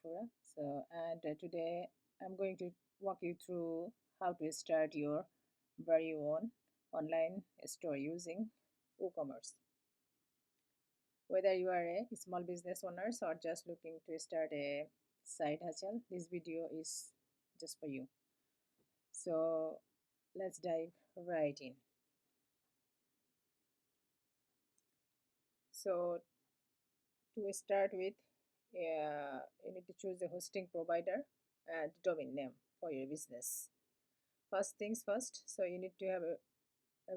Safura. Today I'm going to walk you through how to start your very own online store using WooCommerce. Whether you are a small business owner or just looking to start a side hustle, this video is just for you. So let's dive right in. So to start with, you need to choose a hosting provider and domain name for your business. First things first, so you need to have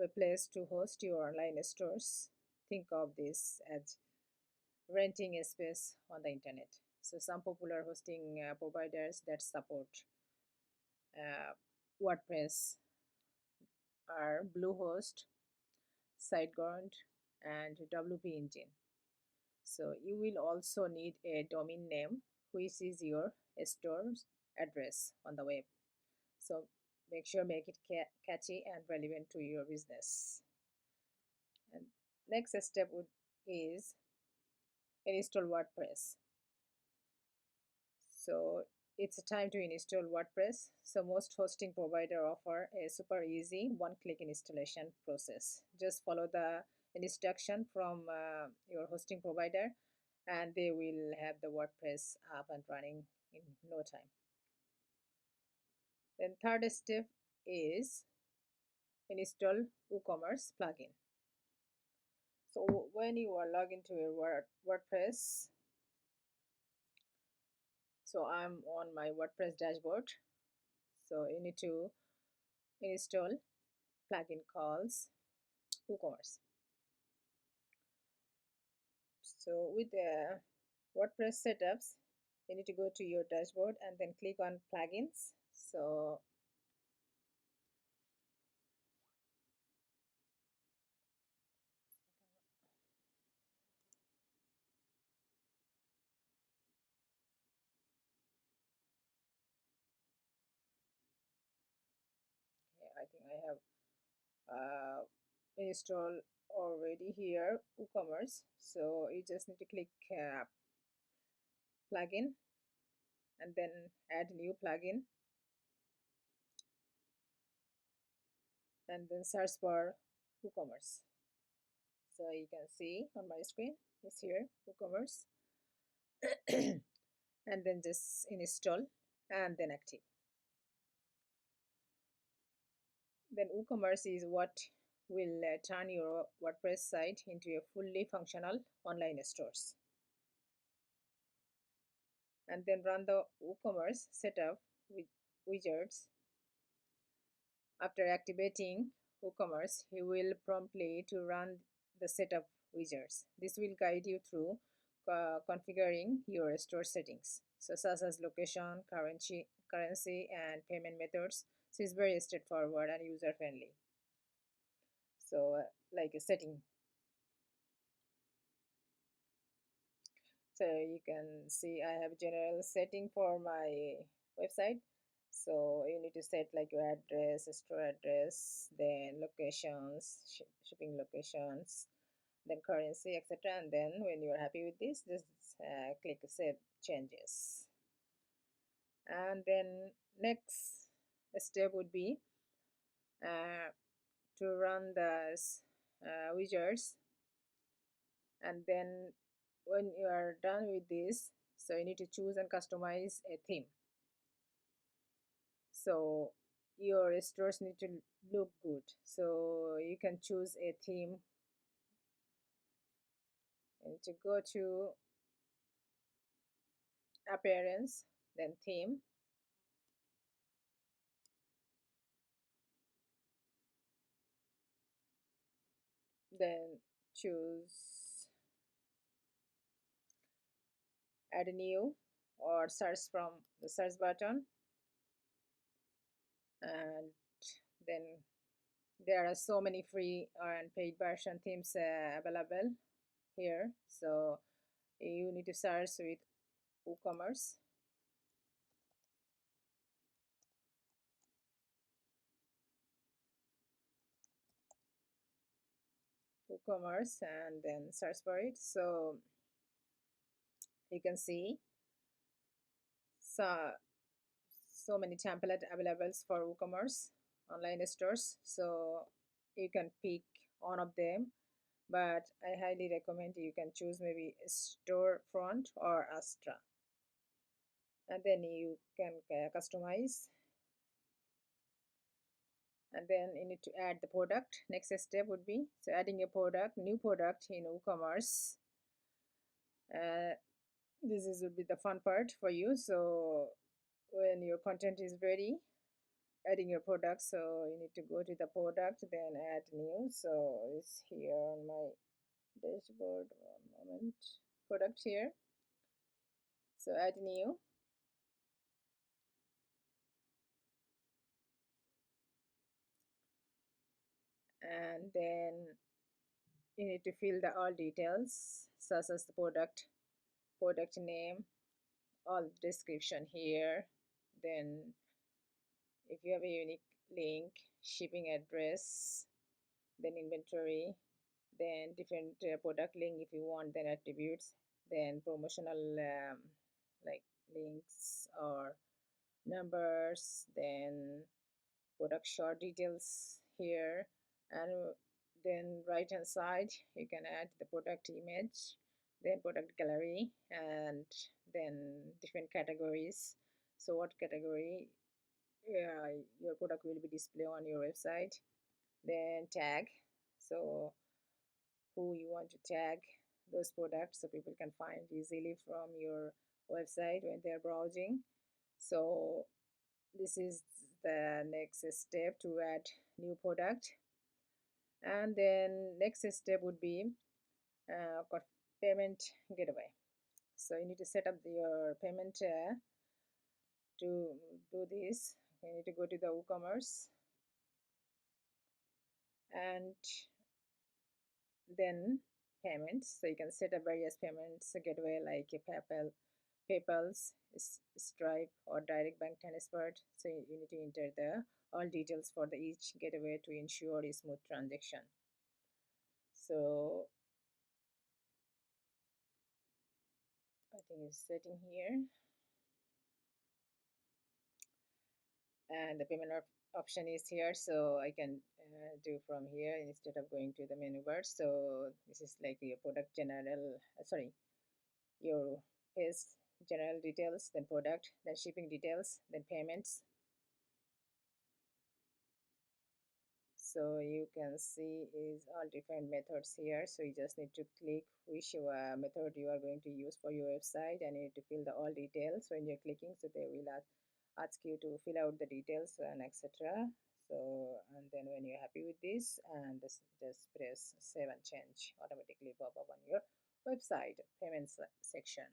a place to host your online stores. Think of this as renting a space on the internet. So some popular hosting providers that support uh, WordPress are Bluehost, SiteGround, and WP Engine. So you will also need a domain name, which is your store's address on the web. So make it catchy and relevant to your business. And next step is install WordPress. So it's time to install WordPress. So most hosting provider offer a super easy one-click installation process. Just follow the instruction from your hosting provider and they will have the WordPress up and running in no time. Then third step is install WooCommerce plugin. So when you are logged into your WordPress, so I'm on my WordPress dashboard. So you need to install plugin calls WooCommerce. So with the WordPress setups, you need to go to your dashboard and then click on plugins. So I think I have installed already here WooCommerce. So you just need to click plugin and then add new plugin and then search for WooCommerce. So you can see on my screen it's here WooCommerce and then just install and then active. Then WooCommerce is what will turn your WordPress site into a fully functional online stores. And then run the WooCommerce setup with widgets. After activating WooCommerce, you will promptly to run the setup widgets. This will guide you through configuring your store settings, so such as location, currency, and payment methods. So it's very straightforward and user friendly. So like a setting. So you can see I have general setting for my website. So you need to set like your address, store address, then locations, shipping locations, then currency, etc. And then when you are happy with this, just click save changes. And then next step would be to run the widgets. And then when you are done with this, so you need to choose and customize a theme. So your stores need to look good, so you can choose a theme and to go to appearance, then theme, then choose add new or search from the search button, and then there are so many free and paid version themes available here. So you need to search with WooCommerce. WooCommerce and then search for it. So you can see so many template available for WooCommerce online stores, so you can pick one of them, but I highly recommend you can choose maybe Storefront or Astra, and then you can customize, and then you need to add the product. Next step would be so adding a product, new product in WooCommerce. This is would be the fun part for you. So when your content is ready, adding your product, so you need to go to the product, then add new. So it's here on my dashboard. One moment. Product here. So add new. And then you need to fill the all details such as the product name, all description here. Then if you have a unique link, shipping address, then inventory, then different product link if you want, then attributes, then promotional like links or numbers, then product short details here, and then right hand side you can add the product image, then product gallery, and then different categories. So what category your product will be displayed on your website, then tag, so who you want to tag those products so people can find easily from your website when they're browsing. So this is the next step to add new product. And then next step would be got payment gateway. So you need to set up your payment to do this. You need to go to the WooCommerce, and then payments. So you can set up various payments gateway like a PayPal's, Stripe, or direct bank transfer. So you need to enter the all details for the each gateway to ensure a smooth transaction. So I think it's setting here, and the payment option is here, so I can do from here instead of going to the menu bar. So this is like your product general, sorry, your page general details, then product, then shipping details, then payments. So you can see is all different methods here. So you just need to click which method you are going to use for your website, and you need to fill the all details when you're clicking. So they will ask you to fill out the details and etc. So and then when you're happy with this, and just press save and change, automatically pop up on your website payments section.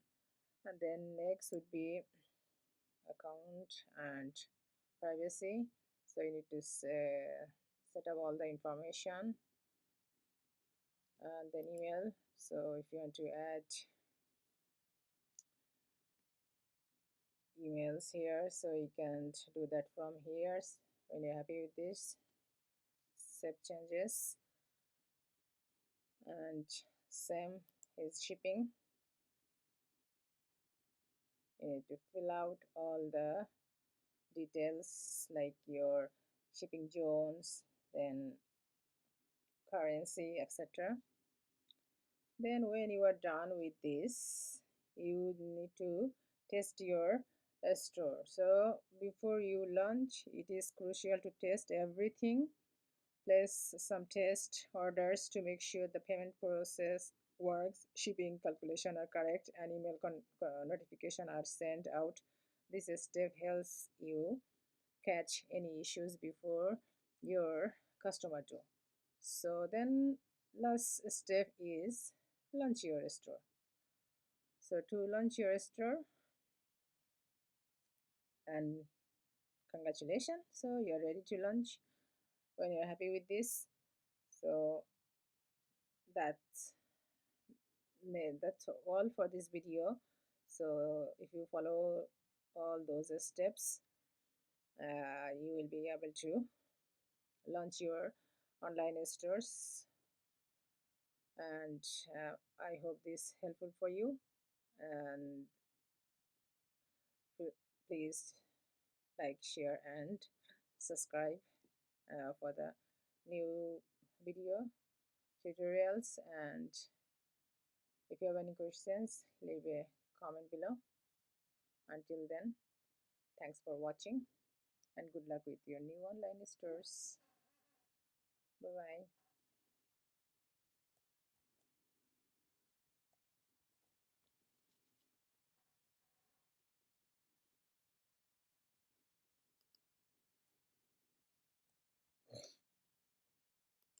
And then next would be account and privacy. So you need to set up all the information, and then email. So if you want to add emails here, so you can do that from here. When you're happy with this, save changes. And same is shipping. You need to fill out all the details like your shipping zones, then currency, etc. Then when you are done with this, you need to test your store. So before you launch, it is crucial to test everything. Place some test orders to make sure the payment process works, shipping calculation are correct, and email notification are sent out. This step helps you catch any issues before your customer do. So then last step is launch your store. So to launch your store, and congratulations, so you're ready to launch when you're happy with this. So that's all for this video. So if you follow all those steps, you will be able to launch your online stores. And I hope this helpful for you. And Please like, share, and subscribe for the new video tutorials. And if you have any questions, leave a comment below. Until then, thanks for watching and good luck with your new online stores. Bye bye.